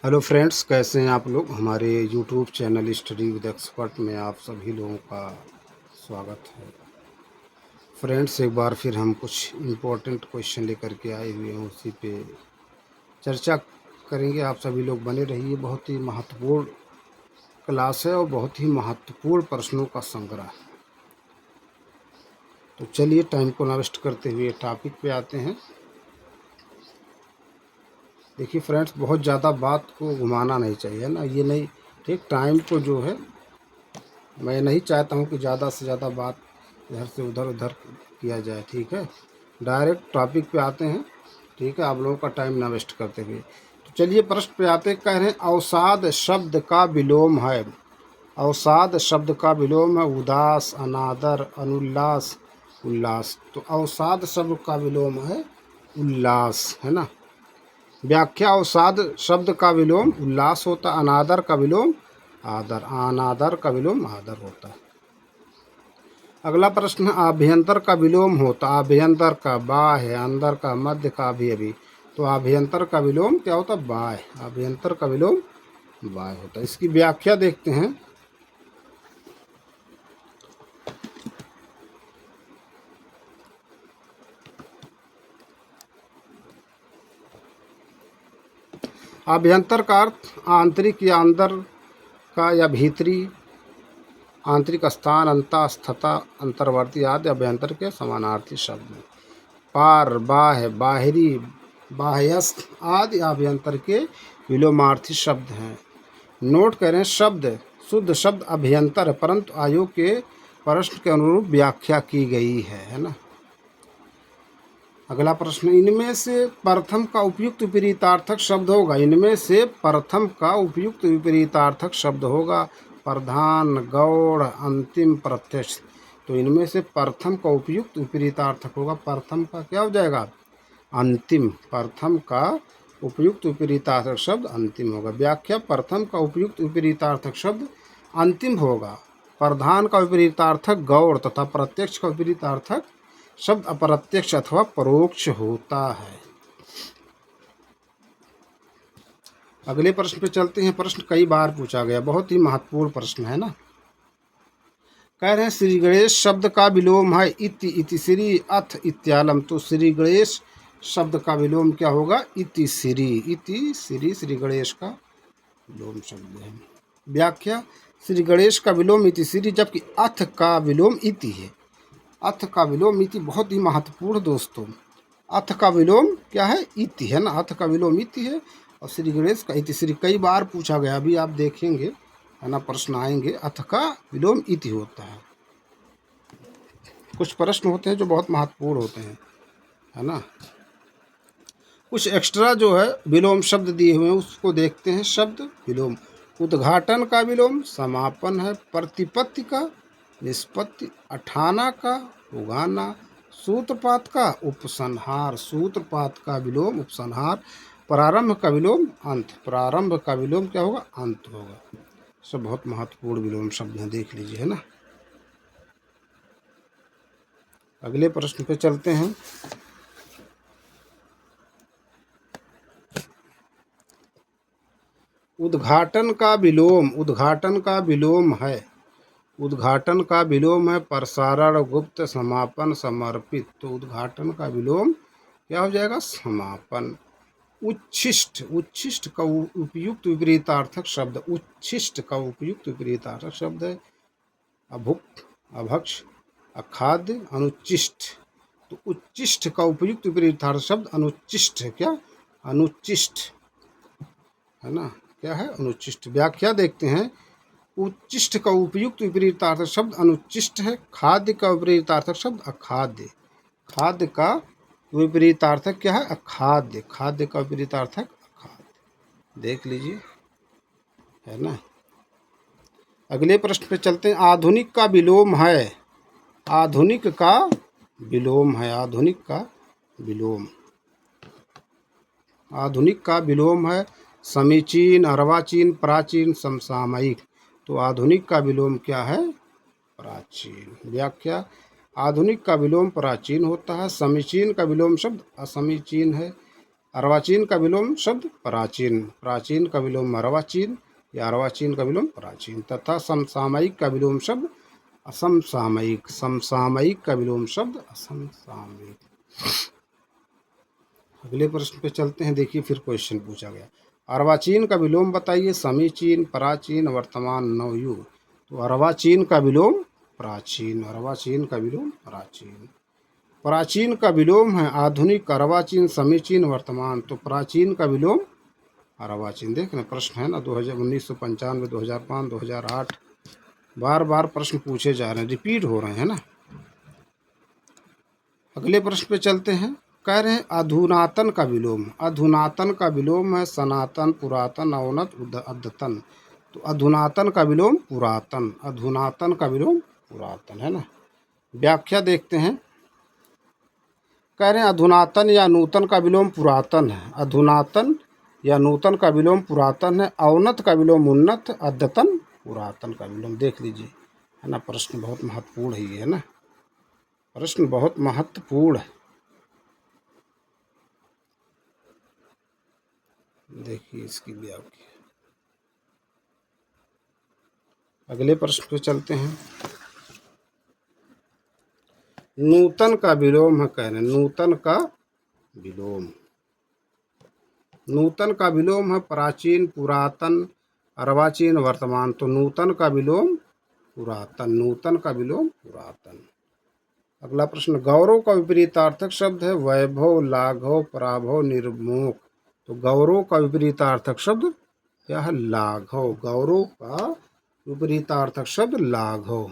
Hello friends, कैसे हैं आप लोग। हमारे YouTube channel study with expert में आप सभी लोगों का स्वागत है। फ्रेंड्स, एक बार फिर हम कुछ इम्पोर्टेंट क्वेश्चन लेकर के आए हुए हैं, उसी पे चर्चा करेंगे। आप सभी लोग बने रहिए। बहुत ही महत्वपूर्ण क्लास है और बहुत ही महत्वपूर्ण प्रश्नों का संग्रह। तो चलिए, टाइम को ना वेस्ट करते हुए टॉपिक पे आते हैं। देखिए फ्रेंड्स, बहुत ज़्यादा बात को घुमाना नहीं चाहिए ना, ये नहीं ठीक। टाइम को जो है, मैं नहीं चाहता हूँ कि ज़्यादा से ज़्यादा बात इधर से उधर उधर किया जाए, ठीक है। डायरेक्ट टॉपिक पे आते हैं, ठीक है, आप लोगों का टाइम ना वेस्ट करते हुए। तो चलिए प्रश्न पे आते। कह रहे हैं अवसाद शब्द का विलोम है। अवसाद शब्द का विलोम है उदास, अनादर, अनुल्लास, उल्लास। तो अवसाद शब्द का विलोम है उल्लास, है ना। व्याख्या। अवसाद शब्द का विलोम उल्लास होता। अनादर का विलोम आदर। अनादर का विलोम आदर होता है। अगला प्रश्न है आभ्यंतर का विलोम होता। आभ्यंतर का बाह्य, अंदर का, मध्य का, अभी अभी। तो आभ्यंतर का विलोम क्या होता है? बाह्य। आभ्यंतर का विलोम बाह्य होता है। इसकी व्याख्या देखते हैं। आभ्यंतर का अर्थ आंतरिक या अंदर का या भीतरी, आंतरिक स्थान, अंतःस्थता, अंतर्वर्ती आदि अभ्यंतर के समानार्थी शब्द। पार, बाह्य, बाहरी, बाह्यस्थ आदि अभ्यंतर के विलोमार्थी शब्द हैं। नोट करें, शब्द शुद्ध शब्द अभ्यंतर है, परंतु आयोग के प्रश्न के अनुरूप व्याख्या की गई है ना। अगला प्रश्न, इनमें से प्रथम का उपयुक्त विपरीतार्थक शब्द होगा। इनमें से प्रथम का उपयुक्त विपरीतार्थक शब्द होगा। प्रधान, गौड़, अंतिम, प्रत्यक्ष। तो इनमें से प्रथम का उपयुक्त विपरीतार्थक होगा। प्रथम का क्या हो जाएगा? अंतिम। प्रथम का उपयुक्त विपरीतार्थक शब्द अंतिम होगा। व्याख्या। प्रथम का उपयुक्त विपरीतार्थक शब्द अंतिम होगा। प्रधान का विपरीतार्थक गौड़ तथा प्रत्यक्ष का विपरीतार्थक शब्द अप्रत्यक्ष अथवा परोक्ष होता है। अगले प्रश्न पे चलते हैं। प्रश्न कई बार पूछा गया, बहुत ही महत्वपूर्ण प्रश्न है ना। कह रहे हैं श्री गणेश शब्द का विलोम है इति, इति श्री, अथ, इत्यालम। तो श्री गणेश शब्द का विलोम क्या होगा? इति श्री। इति श्री श्री गणेश का विलोम शब्द है। व्याख्या। श्री गणेश का विलोम इति श्री, जबकि अथ का विलोम इति है। अथ का विलोम इति बहुत ही महत्वपूर्ण दोस्तों। अथ का विलोम क्या है? इति है ना। अथ का विलोम इति है और श्री गणेश का इति श्री कई बार पूछा गया, अभी आप देखेंगे है ना, प्रश्न आएंगे। अथ का विलोम इति होता है। कुछ प्रश्न होते हैं जो बहुत महत्वपूर्ण होते हैं, है ना। कुछ एक्स्ट्रा जो है विलोम शब्द दिए हुए हैं, उसको देखते हैं। शब्द विलोम। उद्घाटन का विलोम समापन है। प्रतिपत्ति का निष्पत्ति। अठाना का उगाना। सूत्रपात का उपसंहार। सूत्रपात का विलोम उपसंहार। प्रारंभ का विलोम अंत। प्रारंभ का विलोम क्या होगा? अंत होगा। सब बहुत महत्वपूर्ण विलोम शब्द हैं, देख लीजिए, है ना। अगले प्रश्न पे चलते हैं। उद्घाटन का विलोम। उद्घाटन का विलोम है। उद्घाटन का विलोम है प्रसारण, गुप्त, समापन, समर्पित। तो उद्घाटन का विलोम क्या हो जाएगा? समापन। उच्छिष्ट। उच्छिष्ट का उपयुक्त विपरीतार्थक शब्द। उच्छिष्ट का उपयुक्त विपरीतार्थक शब्द है अभुक्त, अभक्ष, अखाद्य, अनुच्चिष्ट। तो उच्चिष्ट का उपयुक्त विपरीतार्थक शब्द अनुच्चिष्ट है। क्या? अनुच्चिष्ट, है ना। क्या है? अनुच्चिष्ट। व्याख्या देखते हैं। उच्चिष्ट का उपयुक्त विपरीतार्थक शब्द अनुच्चिष्ट है। खाद्य का विपरीतार्थक शब्द अखाद्य। खाद्य का विपरीतार्थक क्या है? अखाद्य। खाद्य का विपरीतार्थक अखाद्य। देख लीजिए, है ना। अगले प्रश्न पे चलते हैं। आधुनिक का विलोम है। आधुनिक का विलोम है। आधुनिक का विलोम। आधुनिक का विलोम है समीचीन, अर्वाचीन, प्राचीन, समसामयिक। तो आधुनिक का विलोम क्या है? प्राचीन। व्याख्या। आधुनिक का विलोम प्राचीन होता है। समीचीन का विलोम शब्द असमीचीन है। अर्वाचीन का विलोम शब्द प्राचीन, प्राचीन का विलोम अर्वाचीन या अर्वाचीन का विलोम प्राचीन। तथा समसामयिक का विलोम शब्द असमसामयिक, समसामयिक का विलोम शब्द असमसामयिक। अगले प्रश्न पे चलते हैं। देखिए फिर क्वेश्चन पूछा गया, अर्वाचीन का विलोम बताइए। समीचीन, प्राचीन, वर्तमान, नवयुग। तो अर्वाचीन का विलोम प्राचीन, अर्वाचीन का विलोम प्राचीन। प्राचीन का विलोम है आधुनिक, अर्वाचीन, समीचीन, वर्तमान। तो प्राचीन का विलोम अर्वाचीन। देख ना प्रश्न है ना 1995, 2005, 2008, बार बार प्रश्न पूछे जा रहे हैं, रिपीट हो रहे हैं ना। अगले प्रश्न पे चलते हैं। कह रहे हैं अधुनातन का विलोम। अधुनातन का विलोम है सनातन, पुरातन, अवनत, अद्यतन। तो अधुनातन का विलोम पुरातन, अधुनातन का विलोम पुरातन है ना। व्याख्या देखते हैं। कह रहे हैं अधुनातन या नूतन का विलोम पुरातन है। अधुनातन या नूतन का विलोम पुरातन है। अवनत का विलोम उन्नत, अद्यतन पुरातन का विलोम। देख लीजिए है ना, प्रश्न बहुत महत्वपूर्ण है ये, है ना, प्रश्न बहुत महत्वपूर्ण है। देखिए इसकी व्याख्या। अगले प्रश्न पे चलते हैं। नूतन का विलोम है, कह रहे हैं नूतन का विलोम। नूतन का विलोम है प्राचीन, पुरातन, अर्वाचीन, वर्तमान। तो नूतन का विलोम पुरातन, नूतन का विलोम पुरातन। अगला प्रश्न, गौरव का विपरीतार्थक शब्द है वैभव, लाघव, पराभव, निर्मोह। तो गौरव का विपरीतार्थक शब्द क्या है? लाघव। गौरव का विपरीतार्थक शब्द लाघव।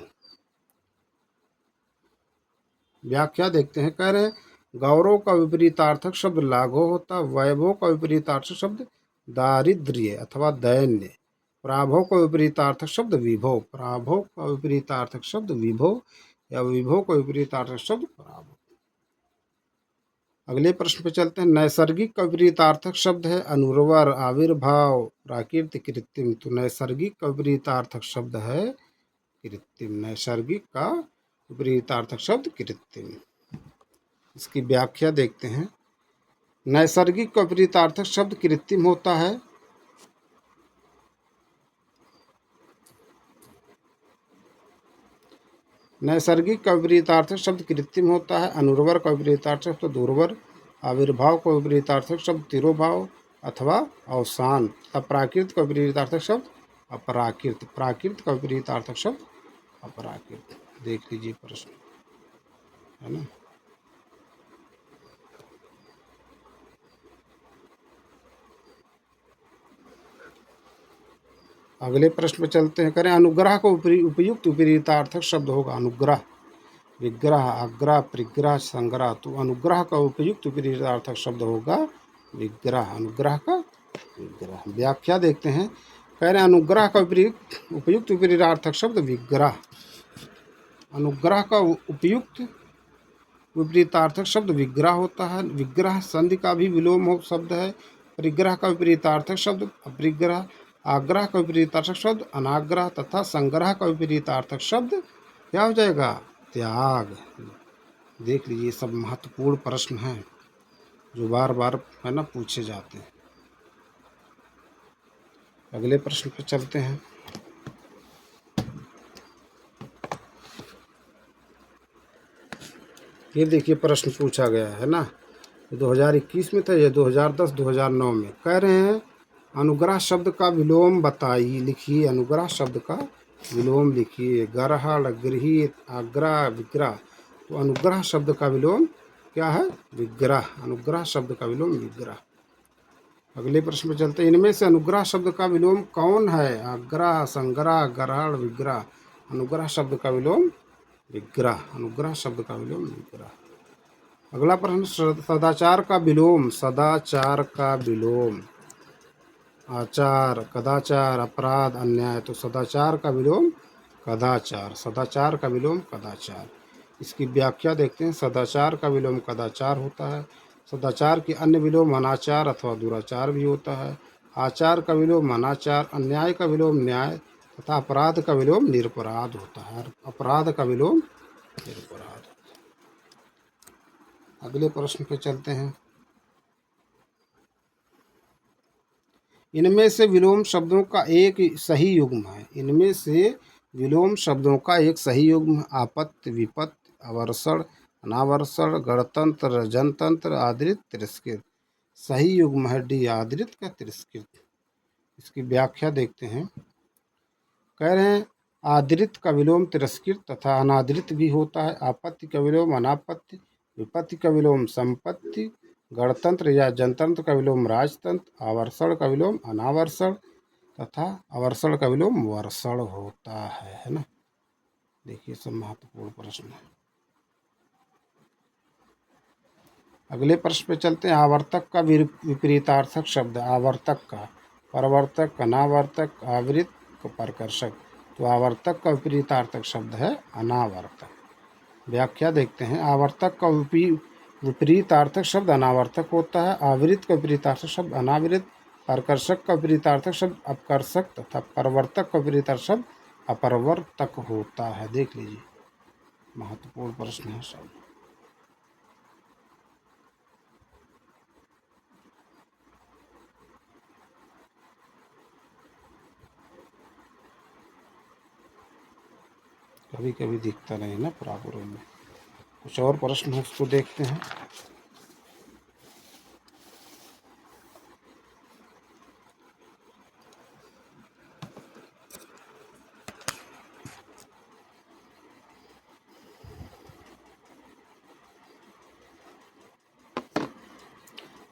व्याख्या देखते हैं। कह रहे हैं गौरव का विपरीतार्थक शब्द लाघव होता है। वैभव का विपरीतार्थक शब्द दारिद्र्य अथवा दैन्य। पराभव का विपरीतार्थक शब्द विभव। पराभव का विपरीतार्थक शब्द विभव या विभव का विपरीतार्थक शब्द पराभव। अगले प्रश्न पे चलते हैं। नैसर्गिक का विपरीतार्थक शब्द है अनुर्वर, आविर्भाव, प्राकृतिक, कृत्रिम। तो नैसर्गिक का विपरीतार्थक शब्द है कृत्रिम। नैसर्गिक का विपरीतार्थक शब्द कृत्रिम। इसकी व्याख्या देखते हैं। नैसर्गिक का विपरीतार्थक शब्द कृत्रिम होता है। नैसर्गिक का विपरीतार्थक शब्द कृत्रिम होता है। अनुर्वर का विपरीतार्थक शब्द दुर्वर। आविर्भाव का विपरीतार्थक शब्द तिरोभाव अथवा अवसान। प्राकृत का विपरीतार्थक शब्द अपराकृत। प्राकृत का विपरीतार्थक शब्द अपराकृत। देख लीजिए प्रश्न, है ना। अगले प्रश्न पर चलते हैं। करें अनुग्रह को उपयुक्त विपरीतार्थक शब्द होगा अनुग्रह, विग्रह, आग्रह, परिग्रह, संग्रह। तो अनुग्रह का उपयुक्त विपरीतार्थक शब्द होगा विग्रह। अनुग्रह का विग्रह। व्याख्या देखते हैं। कह रहे हैं अनुग्रह का उपयुक्त विपरीतार्थक शब्द विग्रह। अनुग्रह का उपयुक्त विपरीतार्थक शब्द विग्रह होता है। विग्रह संधि का भी विलोम हो शब्द है। परिग्रह का विपरीतार्थक शब्द अपरिग्रह। आग्रह का विपरीतार्थक शब्द अनाग्रह तथा संग्रह का विपरीतार्थक शब्द क्या हो जाएगा? त्याग। देख लीजिए सब महत्वपूर्ण प्रश्न हैं जो बार बार है ना पूछे जाते हैं। अगले प्रश्न पर चलते हैं। ये देखिए प्रश्न पूछा गया है ना, 2021 में था, ये 2010 2009 में। कह रहे हैं अनुग्रह शब्द का विलोम बताइए। लिखिए अनुग्रह शब्द का विलोम लिखिए। ग्रहण, गृहीत, आग्रह, विग्रह। तो अनुग्रह शब्द का विलोम क्या है? विग्रह। अनुग्रह शब्द का विलोम विग्रह। अगले प्रश्न पर चलते हैं। इनमें से अनुग्रह शब्द का विलोम कौन है? आग्रह, संग्रह, ग्रहण, विग्रह। अनुग्रह शब्द का विलोम विग्रह। अनुग्रह शब्द का विलोम विग्रह। अगला प्रश्न, सदाचार का विलोम। सदाचार का विलोम आचार, कदाचार, अपराध, अन्याय। तो सदाचार का विलोम कदाचार। सदाचार का विलोम कदाचार। इसकी व्याख्या देखते हैं। सदाचार का विलोम कदाचार होता है। सदाचार के अन्य विलोम अनाचार अथवा दुराचार भी होता है। आचार का विलोम अनाचार, अन्याय का विलोम न्याय तथा अपराध का विलोम निरपराध होता है। अपराध का विलोम निरपराध। अगले प्रश्न पे चलते हैं। इनमें से विलोम शब्दों का एक सही युग्म है। इनमें से विलोम शब्दों का एक सही युग्म आपत्ति, विपत्ति, अवर्षण, अनावर्षण, गणतंत्र, जनतंत्र, आदृत, तिरस्कृत। सही युग्म है डी, आदृत का तिरस्कृत। इसकी व्याख्या देखते हैं। कह रहे हैं आदृत का विलोम तिरस्कृत तथा अनादृत भी होता है। आपत्ति का विलोम अनापत्ति, विपत्ति का विलोम संपत्ति, गणतंत्र या जनतंत्र का विलोम राजतंत्र, आवर्षण का विलोम अनावर्षण तथा अवर्षण का विलोम वर्षण होता है ना। देखिए सब महत्वपूर्ण प्रश्न है। अगले प्रश्न पे चलते हैं। आवर्तक का विपरीतार्थक शब्द। आवर्तक का परवर्तक, अनावर्तक, आवृत, परकर्षक। तो आवर्तक का विपरीतार्थक शब्द है अनावर्तक। व्याख्या देखते हैं। आवर्तक का विपरीतार्थक शब्द अनावर्तक होता है। आवृत का विपरीतार्थक शब्द अनावृत, परकर्षक का विपरीतार्थक शब्द अपकर्षक तथा परवर्तक का विपरीतार्थक शब्द अपरवर्तक होता है। देख लीजिए महत्वपूर्ण प्रश्न है सब। कभी कभी दिखता नहीं ना प्रॉपर में। कुछ और प्रश्न है उसको देखते हैं।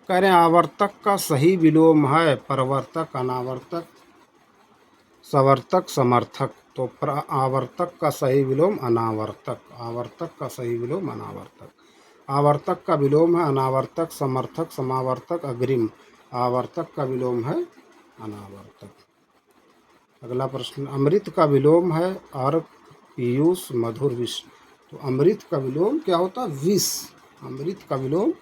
कह रहे हैं आवर्तक का सही विलोम है परवर्तक, अनावर्तक, सवर्तक, समर्थक। तो आवर्तक का सही विलोम अनावर्तक। आवर्तक का सही विलोम अनावर्तक। आवर्तक का विलोम है अनावर्तक, समर्थक, समावर्तक, अग्रिम। आवर्तक का विलोम है अनावर्तक। अगला प्रश्न। अमृत का विलोम है अर्क, पीयूष, मधुर, विष। तो अमृत का विलोम क्या होता है? विष। अमृत का विलोम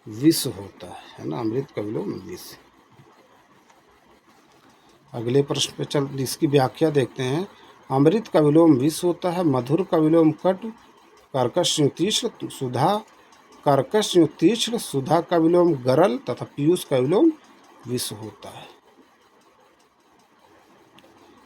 विष होता है ना। अमृत का विलोम विष। अगले प्रश्न पे चल इसकी व्याख्या देखते हैं। अमृत का विलोम विष होता है। मधुर का विलोम कटु, कर्कश तीक्ष्ण, सुधा, कर्कश तीक्ष्ण, सुधा का विलोम गरल तथा पीयूष का विलोम विष होता है।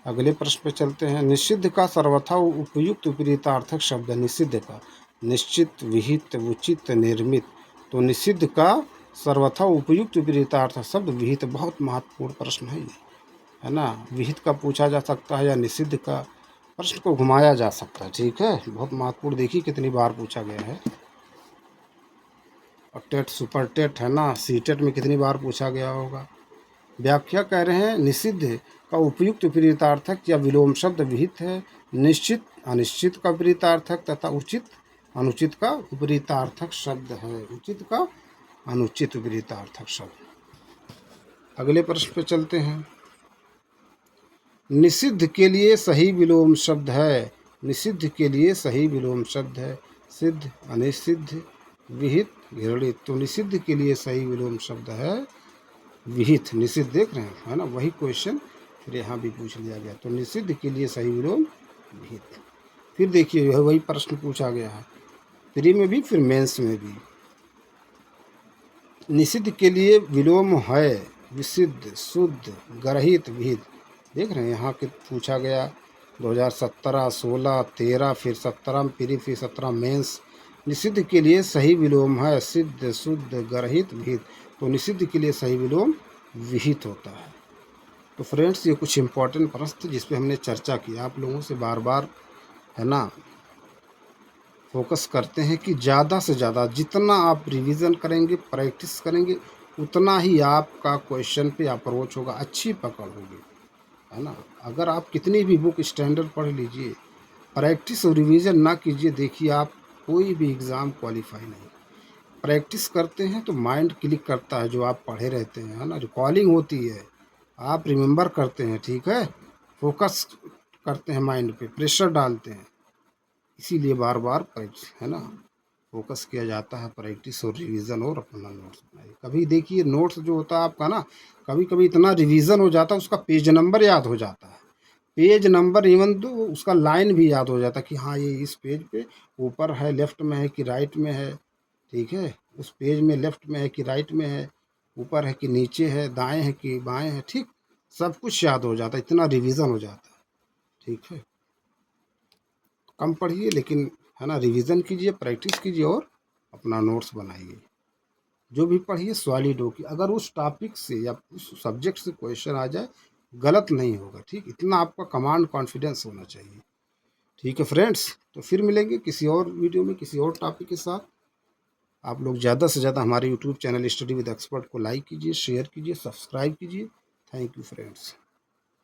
अगले प्रश्न पे चलते हैं। निषिद्ध का सर्वथा उपयुक्त विपरीतार्थक शब्द। निषिद्ध का निश्चित, विहित, उचित, निर्मित। तो निषिद्ध का सर्वथा उपयुक्त विपरीतार्थक शब्द विहित। बहुत महत्वपूर्ण प्रश्न है ये, है ना। विहित का पूछा जा सकता है या निषिद्ध का। प्रश्न को घुमाया जा सकता है। ठीक है, बहुत महत्वपूर्ण। देखिए कितनी बार पूछा गया है। और टेट, सुपर टेट है ना, सी टेट में कितनी बार पूछा गया होगा। व्याख्या कह रहे हैं निषिद्ध का उपयुक्त विपरीतार्थक या विलोम शब्द विहित है। निश्चित अनिश्चित का विपरीतार्थक तथा उचित अनुचित का विपरीतार्थक शब्द है। उचित का अनुचित विपरीतार्थक शब्द। अगले प्रश्न पे चलते हैं। निषिद्ध के लिए सही विलोम शब्द है। निषिद्ध के लिए सही विलोम शब्द है सिद्ध, अनिषिद्ध, विहित, घृणित। तो निषिद्ध के लिए सही विलोम शब्द है विहित। निषिद्ध देख रहे हैं, है ना। वही क्वेश्चन फिर यहाँ भी पूछ लिया गया। तो निषिद्ध के लिए सही विलोम विहित। फिर देखिए वही प्रश्न पूछा गया है प्री में भी फिर मेंस में भी। निषिद्ध के लिए विलोम है विसिद्ध, शुद्ध, गरहित, विहित। देख रहे हैं यहाँ के पूछा गया 2017, 16, 13, फिर 17 में प्री, फिर 17 मेंस। निषिद्ध के लिए सही विलोम है सिद्ध, शुद्ध, गरहित, विहित। तो निषिद्ध के लिए सही विलोम विहित होता है। तो फ्रेंड्स ये कुछ इम्पोर्टेंट प्रश्न थे जिस पे हमने चर्चा की। आप लोगों से बार बार, है ना, फोकस करते हैं कि ज़्यादा से ज़्यादा जितना आप रिवीजन करेंगे, प्रैक्टिस करेंगे, उतना ही आपका क्वेश्चन पे अप्रोच होगा, अच्छी पकड़ होगी, है ना। अगर आप कितनी भी बुक स्टैंडर्ड पढ़ लीजिए, प्रैक्टिस और रिवीजन ना कीजिए, देखिए आप कोई भी एग्ज़ाम क्वालिफाई नहीं। प्रैक्टिस करते हैं तो माइंड क्लिक करता है, जो आप पढ़े रहते हैं, है ना। रिकॉलिंग होती है, आप रिमेंबर करते हैं, ठीक है। फोकस करते हैं, माइंड पे प्रेशर डालते हैं। इसीलिए बार बार प्रैक्टिस, है ना, फोकस किया जाता है। प्रैक्टिस और रिवीजन और अपना नोट्स बनाइए। कभी देखिए नोट्स जो होता है आपका ना, कभी कभी इतना रिवीजन हो जाता है उसका पेज नंबर याद हो जाता है। पेज नंबर इवन तो उसका लाइन भी याद हो जाता है कि हाँ ये इस पेज पे ऊपर है, लेफ्ट में है कि राइट में है, ठीक है। उस पेज में लेफ्ट में है कि राइट में है, ऊपर है कि नीचे है, दाएं है कि बाएं है, ठीक सब कुछ याद हो जाता है, इतना रिवीजन हो जाता है। ठीक है, कम पढ़िए लेकिन है ना, रिवीजन कीजिए, प्रैक्टिस कीजिए और अपना नोट्स बनाइए। जो भी पढ़िए सॉलिड हो कि अगर उस टॉपिक से या उस सब्जेक्ट से क्वेश्चन आ जाए गलत नहीं होगा। ठीक, इतना आपका कमांड कॉन्फिडेंस होना चाहिए। ठीक है फ्रेंड्स, तो फिर मिलेंगे किसी और वीडियो में किसी और टॉपिक के साथ। आप लोग ज़्यादा से ज़्यादा हमारे YouTube channel study with expert को लाइक कीजिए, शेयर कीजिए, सब्सक्राइब कीजिए। Thank you friends.